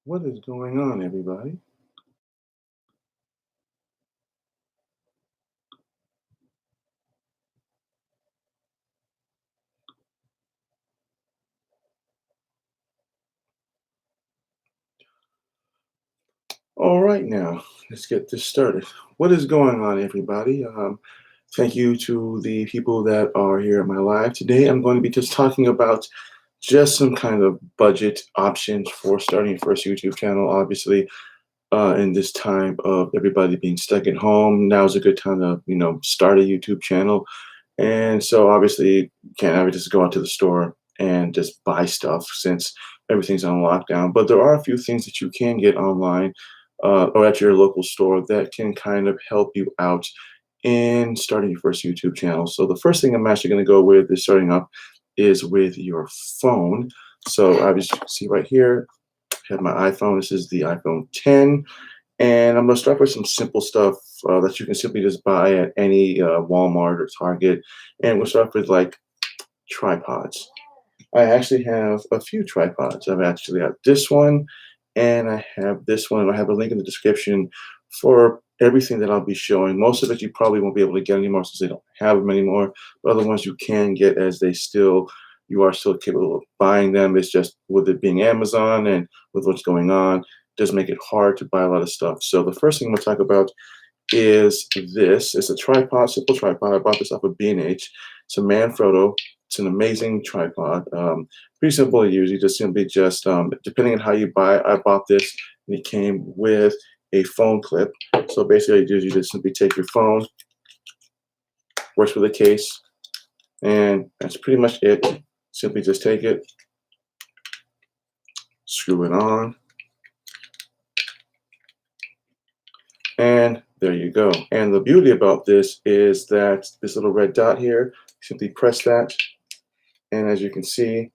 What is going on, everybody? All right, now let's get this started. What is going on, everybody? Thank you to the people that are here at my live today. I'm going to be just talking about just some kind of budget options for starting your first YouTube channel. Obviously, in this time of everybody being stuck at home, now is a good time to start a YouTube channel. And so obviously, you can't ever just go out to the store and just buy stuff since everything's on lockdown. But there are a few things that you can get online or at your local store that can kind of help you out in starting your first YouTube channel. So the first thing I'm actually going to go with is starting up is with your phone. So obviously, you can see right here, I have my iPhone. This is the iPhone 10. And I'm going to start with some simple stuff that you can simply just buy at any Walmart or Target. And we'll start with like tripods. I actually have a few tripods. I've actually got this one and I have this one. I have a link in the description for everything that I'll be showing. Most of it you probably won't be able to get anymore since they don't have them anymore. But other ones you can get as you are still capable of buying them. It's just with it being Amazon and with what's going on, it does make it hard to buy a lot of stuff. So the first thing I'm going to talk about is this. It's a tripod, simple tripod. I bought this off of B&H. It's a Manfrotto. It's an amazing tripod. Pretty simple to use. You just simply depending on how you buy it, I bought this and it came with a phone clip. So basically all you do is you just simply take your phone, works with a case, and that's pretty much it. Simply just take it, screw it on, and there you go. And the beauty about this is that this little red dot here, simply press that, and as you can see,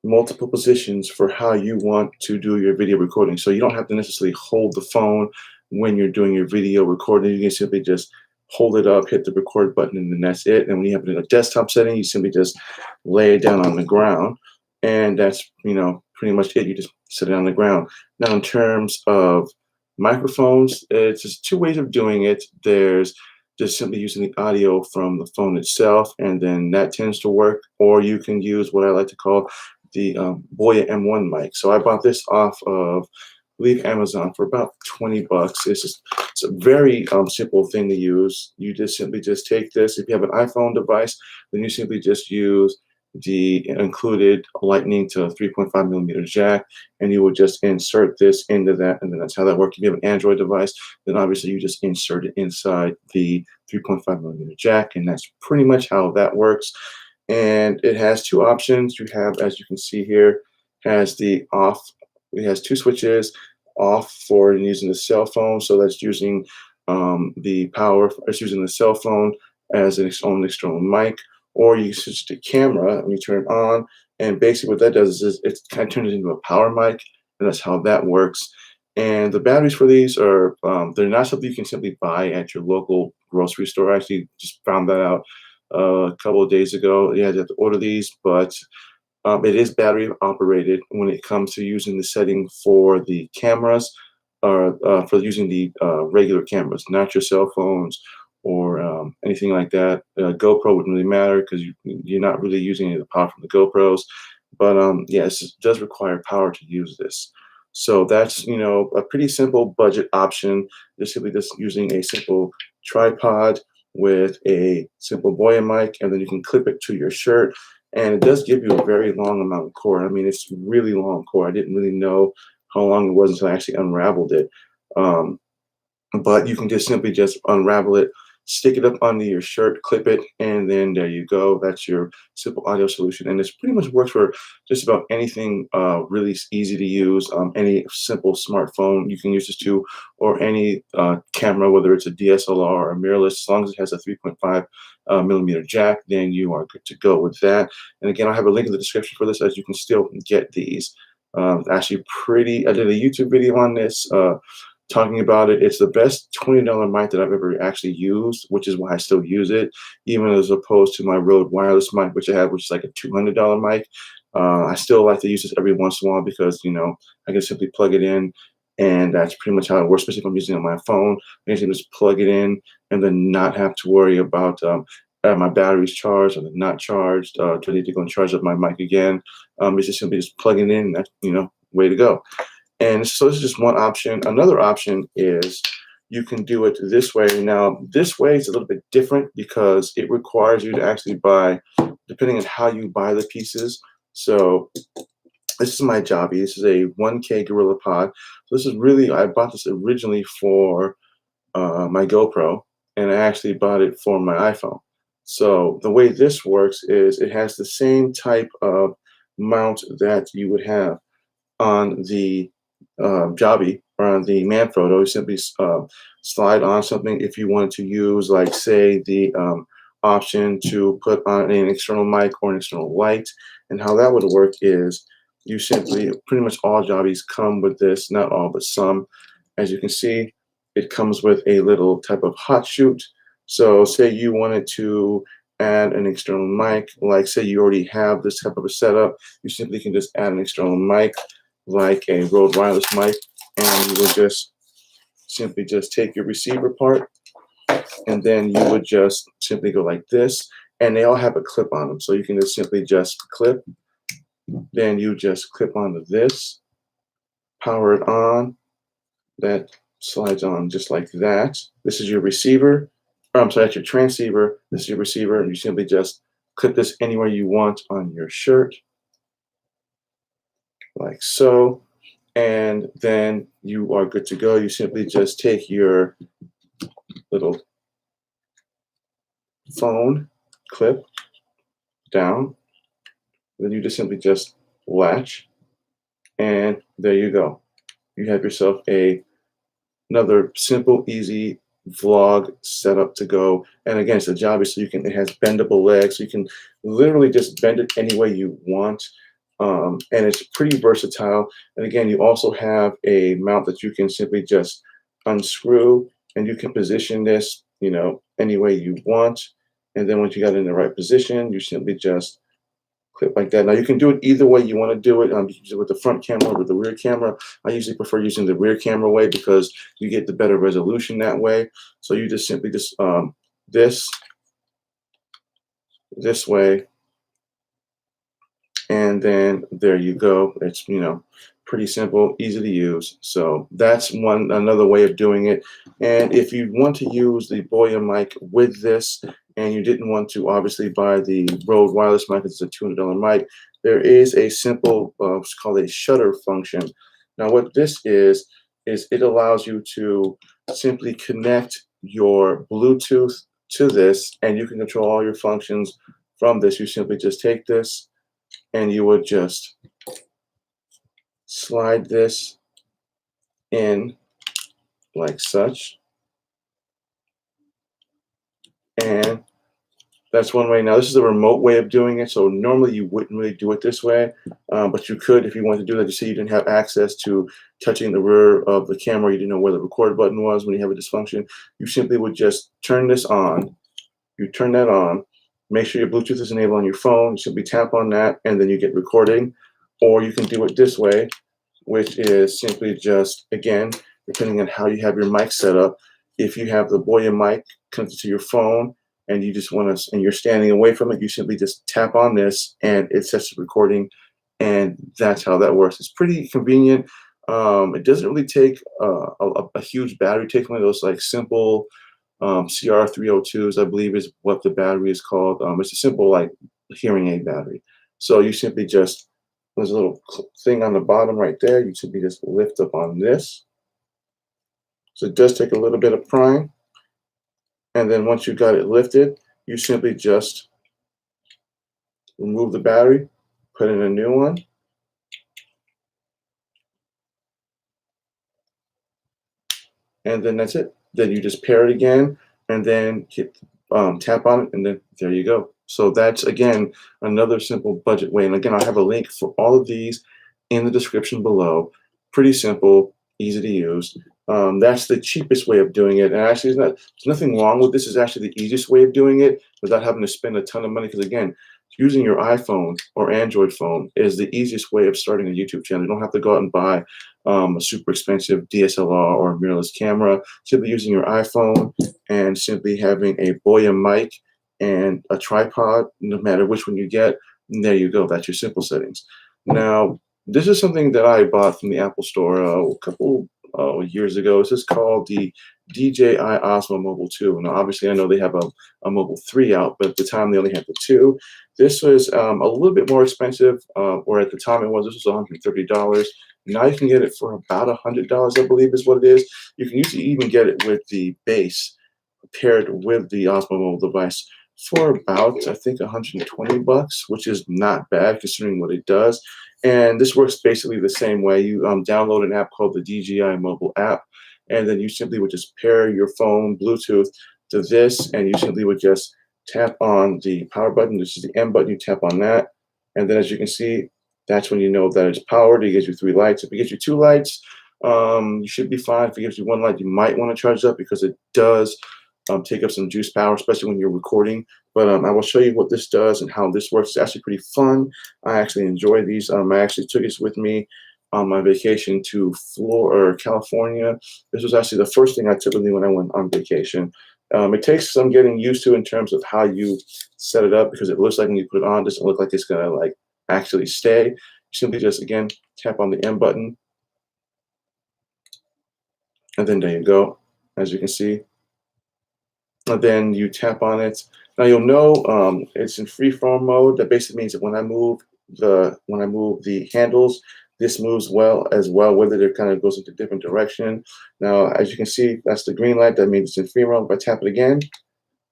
multiple positions for how you want to do your video recording. So you don't have to necessarily hold the phone when you're doing your video recording. You can simply just hold it up, hit the record button, and then that's it. And when you have it in a desktop setting, you simply just lay it down on the ground. And that's, pretty much it. You just sit it on the ground. Now, in terms of microphones, it's just two ways of doing it. There's just simply using the audio from the phone itself, and then that tends to work. Or you can use what I like to call the Boya M1 mic. So I bought this off of, I believe, Amazon for about 20 bucks. It's a very simple thing to use. You just simply just take this. If you have an iPhone device, then you simply just use the included lightning to 3.5 millimeter jack, and you will just insert this into that, and then that's how that works. If you have an Android device, then obviously you just insert it inside the 3.5 millimeter jack, and that's pretty much how that works. And it has two options. You have, as you can see here, has the off. It has two switches: off for using the cell phone, so that's using the power. It's using the cell phone as its own external mic, or you switch to camera and you turn it on. And basically, what that does is it kind of turns it into a power mic, and that's how that works. And the batteries for these are they're not something you can simply buy at your local grocery store. I actually just found that out a couple of days ago. You had to order these, but it is battery operated when it comes to using the setting for the cameras or for using the regular cameras, not your cell phones or anything like that. GoPro wouldn't really matter because you're not really using any of the power from the GoPros. But yes, it does require power to use this. So that's a pretty simple budget option. Just simply just using a simple tripod with a simple Boya mic, and then you can clip it to your shirt. And it does give you a very long amount of cord. I mean, it's really long cord. I didn't really know how long it was until I actually unraveled it. Um, but you can just simply just unravel it, stick it up under your shirt, clip it, and then there you go. That's your simple audio solution, and this pretty much works for just about anything really easy to use. Any simple smartphone you can use this to, or any camera, whether it's a DSLR or a mirrorless, as long as it has a 3.5 millimeter jack, then you are good to go with that. And again, I'll have a link in the description for this, as you can still get these. Actually, I did a YouTube video on this. talking about it. It's the best $20 mic that I've ever actually used, which is why I still use it, even as opposed to my Rode wireless mic, which I have, which is like a $200 mic. I still like to use this every once in a while because, I can simply plug it in, and that's pretty much how it works, especially if I'm using it on my phone. I can just plug it in and then not have to worry about my battery's charged or they're not charged. Do I need to go and charge up my mic again? It's just simply just plugging in, and that's, way to go. And so this is just one option. Another option is you can do it this way. Now, this way is a little bit different because it requires you to actually buy, depending on how you buy the pieces. So this is my Jobby. This is a 1K Gorilla Pod. So this is really, I bought this originally for my GoPro, and I actually bought it for my iPhone. So the way this works is it has the same type of mount that you would have on the Jobby or on the Manfrotto. You simply slide on something if you wanted to use, like, say, the option to put on an external mic or an external light. And how that would work is you simply, pretty much all Jobbies come with this, not all, but some. As you can see, it comes with a little type of hot shoot. So say you wanted to add an external mic, like say you already have this type of a setup, you simply can just add an external mic, like a Rode wireless mic, and you would just simply just take your receiver part, and then you would just simply go like this, and they all have a clip on them. So you can just simply just clip, then you just clip onto this, power it on, that slides on just like that. This is your receiver, or I'm sorry, that's your transceiver. This is your receiver, and you simply just clip this anywhere you want on your shirt, like so. And then you are good to go. You simply just take your little phone clip down, then you just simply just latch, and there you go. You have yourself another simple, easy vlog setup to go. And again, it's a Jobby, so it has bendable legs, so you can literally just bend it any way you want. And it's pretty versatile. And again, you also have a mount that you can simply just unscrew, and you can position this, any way you want. And then once you got it in the right position, you simply just clip like that. Now you can do it either way you want to do it. You can use it with the front camera or with the rear camera. I usually prefer using the rear camera way because you get the better resolution that way. So you just simply just this way, and then there you go. It's pretty simple, easy to use. So that's another way of doing it. And if you want to use the Boya mic with this, and you didn't want to obviously buy the Rode wireless mic, it's a $200 mic, there is a simple what's called a shutter function. Now what this is it allows you to simply connect your Bluetooth to this, and you can control all your functions from this. You simply just take this, and you would just slide this in like such, and that's one way. Now this is a remote way of doing it, so normally you wouldn't really do it this way, but you could if you wanted to do that. You say you didn't have access to touching the rear of the camera, you didn't know where the record button was when you have a dysfunction, you simply would just turn this on. You turn that on, make sure your Bluetooth is enabled on your phone, you simply tap on that, and then you get recording. Or you can do it this way, which is simply just, again, depending on how you have your mic set up, if you have the Boya mic connected to your phone and you just want to, and you're standing away from it, you simply just tap on this and it sets the recording, and that's how that works. It's pretty convenient. It doesn't really take a huge battery. Take one of those like simple CR302s, I believe is what the battery is called. It's a simple like hearing aid battery. So you simply just, there's a little thing on the bottom right there. You simply just lift up on this. So it does take a little bit of prying. And then once you got it lifted, you simply just remove the battery, put in a new one. And then that's it. Then you just pair it again, and then hit tap on it, and then there you go. So that's, again, another simple budget way. And again, I'll have a link for all of these in the description below. Pretty simple, easy to use. That's the cheapest way of doing it. And actually, there's nothing wrong with this. It's actually the easiest way of doing it without having to spend a ton of money. Because again, using your iPhone or Android phone is the easiest way of starting a YouTube channel. You don't have to go out and buy a super expensive DSLR or mirrorless camera. Simply using your iPhone and simply having a Boya mic and a tripod, no matter which one you get, and there you go. That's your simple settings. Now, this is something that I bought from the Apple Store a couple years ago. This is called the DJI Osmo Mobile 2. Now, obviously, I know they have a Mobile 3 out, but at the time they only had the 2. This was a little bit more expensive, or at the time it was. This was $130. Now you can get it for about $100, I believe is what it is. You can usually even get it with the base paired with the Osmo mobile device for about, I think, 120 bucks, which is not bad considering what it does. And this works basically the same way. You download an app called the DJI mobile app, and then you simply would just pair your phone Bluetooth to this, and you simply would just tap on the power button. This is the M button. You tap on that, and then as you can see, that's when you know that it's powered. It gives you 3 lights. If it gives you 2 lights, you should be fine. If it gives you 1 light, you might want to charge it up because it does take up some juice power, especially when you're recording. But I will show you what this does and how this works. It's actually pretty fun. I actually enjoy these. I actually took this with me on my vacation to Florida or California. This was actually the first thing I took with me when I went on vacation. It takes some getting used to in terms of how you set it up because it looks like when you put it on, it doesn't look like it's gonna like actually stay. You simply just again tap on the M button, and then there you go. As you can see, and then you tap on it. Now you'll know it's in freeform mode. That basically means that when I move the handles, this moves well as well, whether it kind of goes into different direction. Now, as you can see, that's the green light. That means it's in free roam. If I tap it again,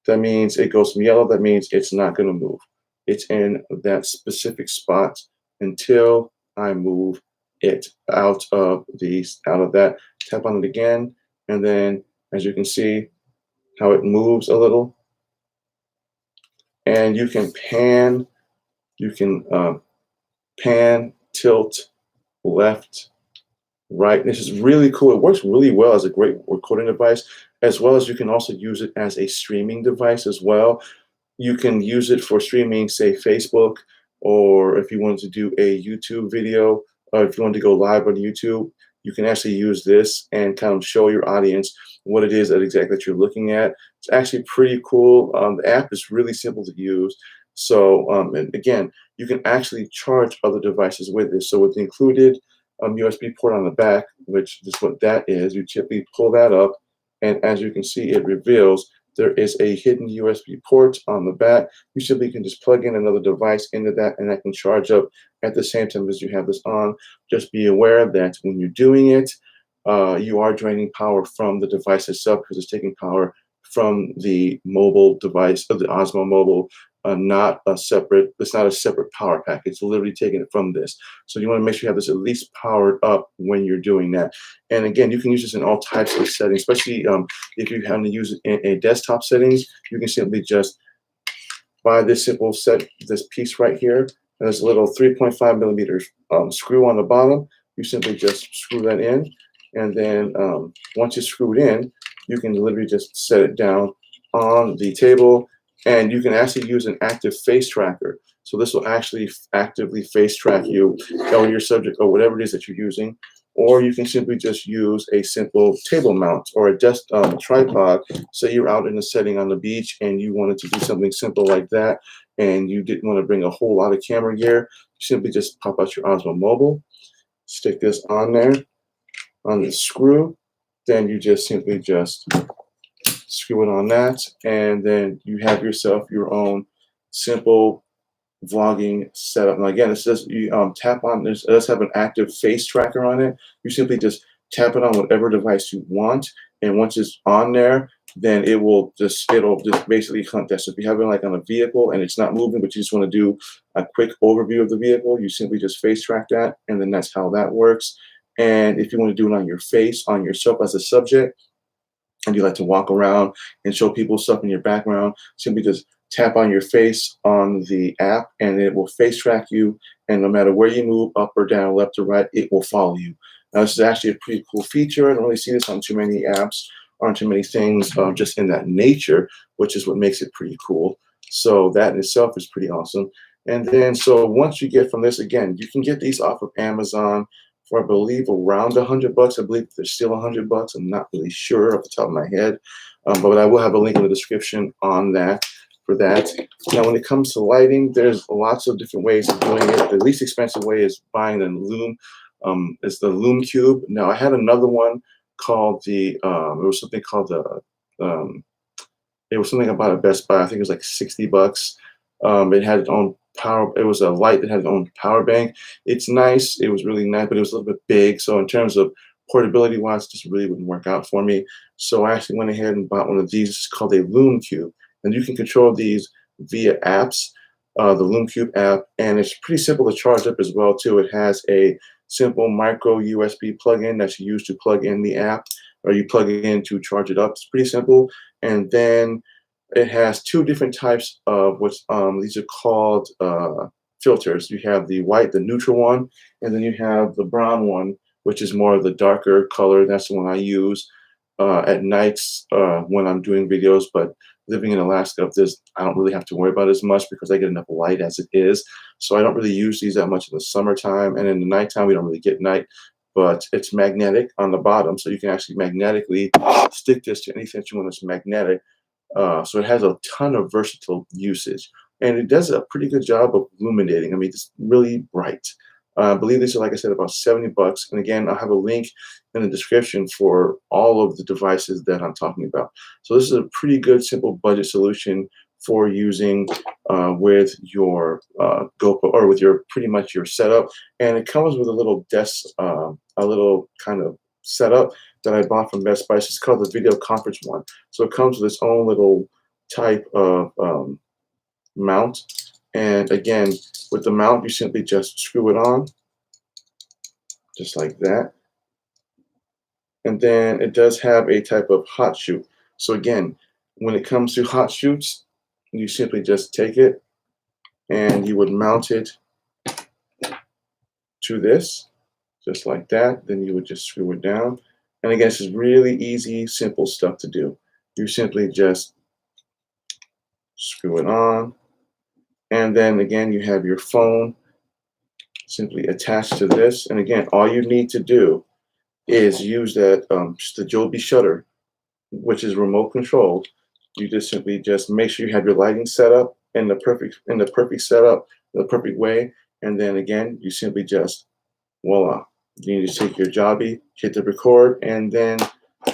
that means it goes from yellow. That means it's not going to move. It's in that specific spot until I move it out of that. Tap on it again, and then as you can see, how it moves a little, and you can pan, tilt, left, right. This is really cool. It works really well as a great recording device, as well as you can also use it as a streaming device as well. You can use it for streaming, say Facebook, or if you wanted to do a YouTube video, or if you want to go live on YouTube, you can actually use this and kind of show your audience what it is that exactly that you're looking at. It's actually pretty cool. The app is really simple to use. So, and again, you can actually charge other devices with this. So with the included USB port on the back, which is what that is, you simply pull that up, and as you can see, it reveals there is a hidden USB port on the back. You simply can just plug in another device into that, and that can charge up at the same time as you have this on. Just be aware that when you're doing it, you are draining power from the device itself because it's taking power from the mobile device of the Osmo Mobile, it's not a separate power pack. It's literally taking it from this. So you want to make sure you have this at least powered up when you're doing that. And again, you can use this in all types of settings, especially if you have to use it in a desktop settings. You can simply just buy this this piece right here. And there's a little 3.5 millimeter screw on the bottom. You simply just screw that in. And then once it's screwed in, you can literally just set it down on the table, and you can actually use an active face tracker. So this will actually actively face track you or your subject or whatever it is that you're using. Or you can simply just use a simple table mount or a tripod. Say you're out in a setting on the beach and you wanted to do something simple like that, and you didn't want to bring a whole lot of camera gear. You simply just pop out your Osmo Mobile, stick this on there on the screw, then you just simply just screw it on that, and then you have yourself your own simple vlogging setup. Now again, it says you tap on this. It does have an active face tracker on it. You simply just tap it on whatever device you want, and once it's on there, then it'll just basically hunt that. So if you have it like on a vehicle and it's not moving, but you just want to do a quick overview of the vehicle, you simply just face track that, and then that's how that works. And if you want to do it on your face, on yourself as a subject, and you like to walk around and show people stuff in your background, simply just tap on your face on the app, and it will face track you. And no matter where you move, up or down, left or right, it will follow you. Now, this is actually a pretty cool feature. I don't really see this on too many apps, on too many things, just in that nature, which is what makes it pretty cool. So that in itself is pretty awesome. And then, so once you get from this, again, you can get these off of Amazon for, I believe, around $100. I believe they're still $100. I'm not really sure off the top of my head, but I will have a link in the description on that for that. Now, when it comes to lighting, there's lots of different ways of doing it. The least expensive way is buying the Lume. It's the Lume Cube. Now, I had another one called the. It was something called the. It was something about a Best Buy. I think it was like $60. It had its own power. It was a light that had its own power bank. It's nice. It was really nice, but it was a little bit big. So in terms of portability wise, just really wouldn't work out for me. So I actually went ahead and bought one of these. It's called a Lume Cube, and you can control these via apps. The Lume Cube app, and it's pretty simple to charge up as well too. It has a simple micro USB plug-in that you use to plug in the app, or you plug it in to charge it up. It's pretty simple. And then it has two different types of what's these are called filters. You have the white, the neutral one, and then you have the brown one, which is more of the darker color. That's the one I use at nights when I'm doing videos. But living in Alaska, I don't really have to worry about it as much because I get enough light as it is. So I don't really use these that much in the summertime, and in the nighttime we don't really get night. But it's magnetic on the bottom, so you can actually magnetically stick this to anything that you want that's magnetic. So it has a ton of versatile usage, and it does a pretty good job of illuminating. I mean, it's really bright. I believe these are, like I said, about $70. And again, I'll have a link in the description for all of the devices that I'm talking about. So this is a pretty good, simple budget solution for using with your GoPro, or with your pretty much your setup. And it comes with a little desk, a little kind of setup that I bought from Best Buy. It's called the video conference one. So it comes with its own little type of mount. And again, with the mount, you simply just screw it on, just like that. And then it does have a type of hot shoot. So again, when it comes to hot shoots, you simply just take it and you would mount it to this, just like that. Then you would just screw it down. And again, this is really easy, simple stuff to do. You simply just screw it on. And then again, you have your phone simply attached to this. And again, all you need to do is use that the Joby shutter, which is remote controlled. You just simply just make sure you have your lighting set up in the perfect setup, the perfect way. And then again, you simply just voila. You need to take your Joby, hit the record, and then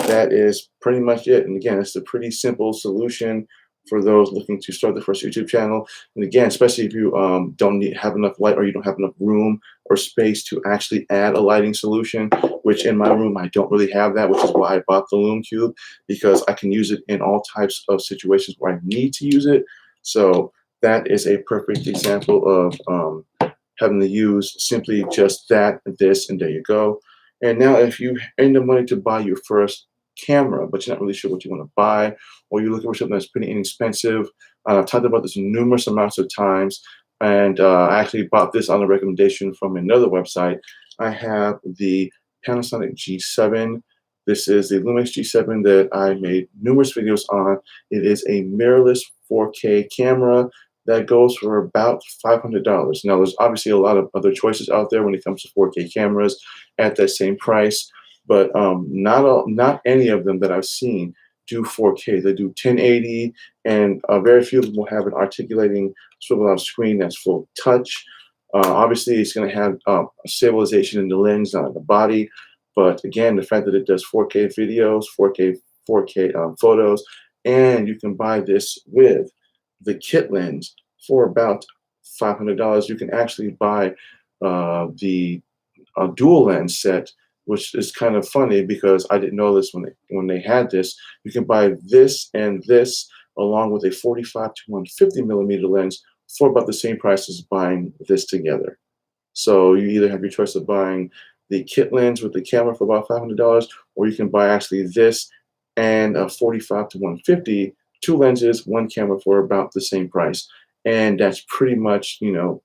that is pretty much it. And again, it's a pretty simple solution for those looking to start their first YouTube channel. And again, especially if you don't have enough light, or you don't have enough room or space to actually add a lighting solution, which in my room, I don't really have that, which is why I bought the Lume Cube, because I can use it in all types of situations where I need to use it. So that is a perfect example of having to use simply just that, this, and there you go. And now if you end the money to buy your first camera, but you're not really sure what you want to buy, or you're looking for something that's pretty inexpensive, I've talked about this numerous amounts of times, and I actually bought this on a recommendation from another website. I have the Panasonic G7. This is the Lumix G7 that I made numerous videos on. It is a mirrorless 4K camera that goes for about $500. Now, there's obviously a lot of other choices out there when it comes to 4K cameras at that same price, but not any of them that I've seen do 4K. They do 1080, and very few of them will have an articulating swivel out screen that's full touch. Obviously, it's going to have stabilization in the lens, not in the body. But again, the fact that it does 4K videos, 4K photos, and you can buy this with the kit lens for about $500. You can actually buy the dual lens set, which is kind of funny because I didn't know this when they had this. You can buy this and this along with a 45 to 150 millimeter lens for about the same price as buying this together. So you either have your choice of buying the kit lens with the camera for about $500, or you can buy actually this and a 45 to 150, two lenses, one camera for about the same price. And that's pretty much,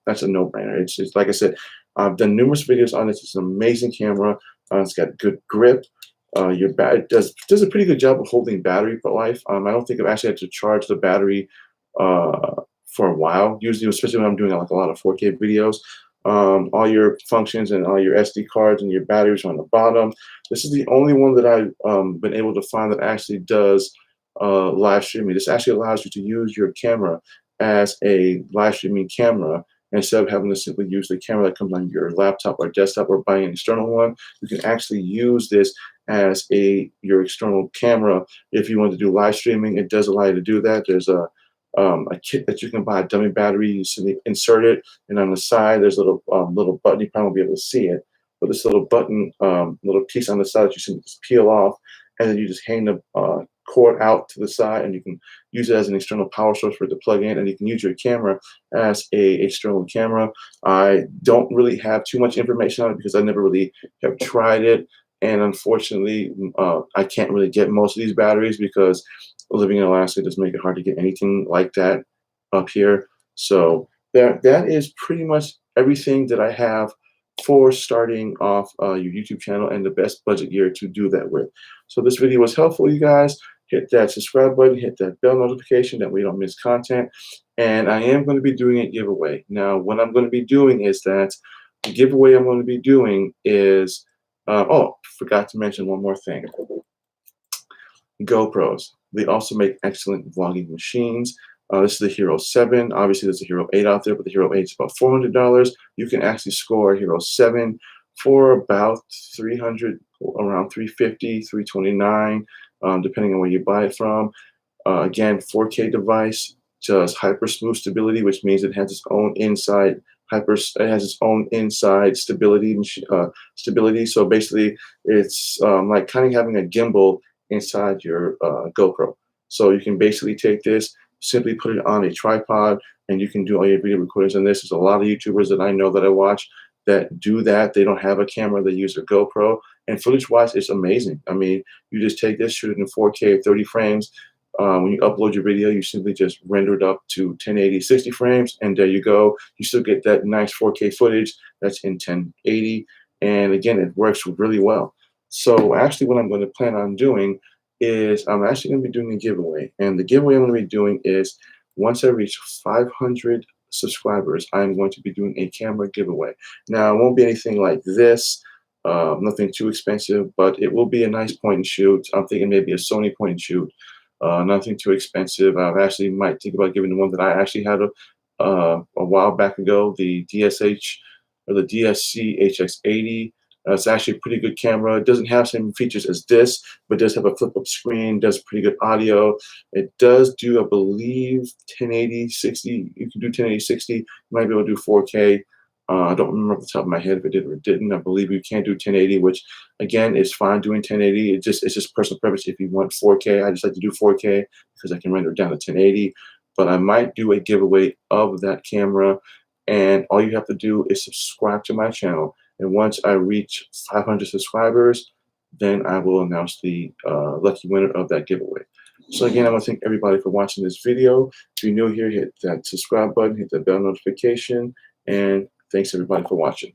that's a no-brainer. It's like I said, I've done numerous videos on this. It's an amazing camera. It's got good grip. It does a pretty good job of holding battery life. I don't think I've actually had to charge the battery for a while. Usually, especially when I'm doing like a lot of 4K videos, all your functions and all your SD cards and your batteries are on the bottom. This is the only one that I've been able to find that actually does live streaming. This actually allows you to use your camera as a live streaming camera instead of having to simply use the camera that comes on your laptop or desktop or buying an external one. You can actually use this as your external camera if you want to do live streaming. It does allow you to do that. There's a kit that you can buy, a dummy battery. You simply insert it, and on the side there's a little button. You probably won't be able to see it, but this little button, little piece on the side that you simply just peel off, and then you just hang the cord out to the side, and you can use it as an external power source for it to plug in, and you can use your camera as a external camera. I don't really have too much information on it because I never really have tried it, and unfortunately, I can't really get most of these batteries because living in Alaska does make it hard to get anything like that up here. So that is pretty much everything that I have for starting off your YouTube channel and the best budget gear to do that with. So this video was helpful, you guys. Hit that subscribe button, hit that bell notification that we don't miss content. And I am going to be doing a giveaway. Now, what I'm going to be doing is that the giveaway I'm going to be doing is, forgot to mention one more thing. GoPros. They also make excellent vlogging machines. This is the Hero 7. Obviously, there's a Hero 8 out there, but the Hero 8 is about $400. You can actually score a Hero 7 for about $300, around $350, $329, depending on where you buy it from. Again, 4K device, does hyper smooth stability, which means it has its own inside stability. So basically, it's like kind of having a gimbal inside your GoPro. So you can basically take this, simply put it on a tripod, and you can do all your video recordings on this. There's a lot of YouTubers that I know that I watch that do that. They don't have a camera, they use a GoPro, and footage-wise, it's amazing. I mean, you just take this, shoot it in 4K or 30 frames. When you upload your video, you simply just render it up to 1080, 60 frames, and there you go. You still get that nice 4K footage that's in 1080, and again, it works really well. So actually what I'm going to plan on doing is I'm actually going to be doing a giveaway. And the giveaway I'm going to be doing is once I reach 500 subscribers, I'm going to be doing a camera giveaway. Now, it won't be anything like this, nothing too expensive, but it will be a nice point and shoot. I'm thinking maybe a Sony point and shoot, nothing too expensive. I actually might think about giving the one that I actually had a while back ago, the DSH or the DSC HX80. It's actually a pretty good camera. It doesn't have the same features as this, but does have a flip-up screen, does pretty good audio. It does do, I believe, 1080, 60. You can do 1080, 60. You might be able to do 4K. I don't remember off the top of my head if it did or it didn't. I believe you can do 1080, which, again, is fine doing 1080. It's just personal preference. If you want 4K, I just like to do 4K because I can render it down to 1080. But I might do a giveaway of that camera, and all you have to do is subscribe to my channel. And once I reach 500 subscribers, then I will announce the lucky winner of that giveaway. So again, I want to thank everybody for watching this video. If you're new here, hit that subscribe button, hit that bell notification, and thanks everybody for watching.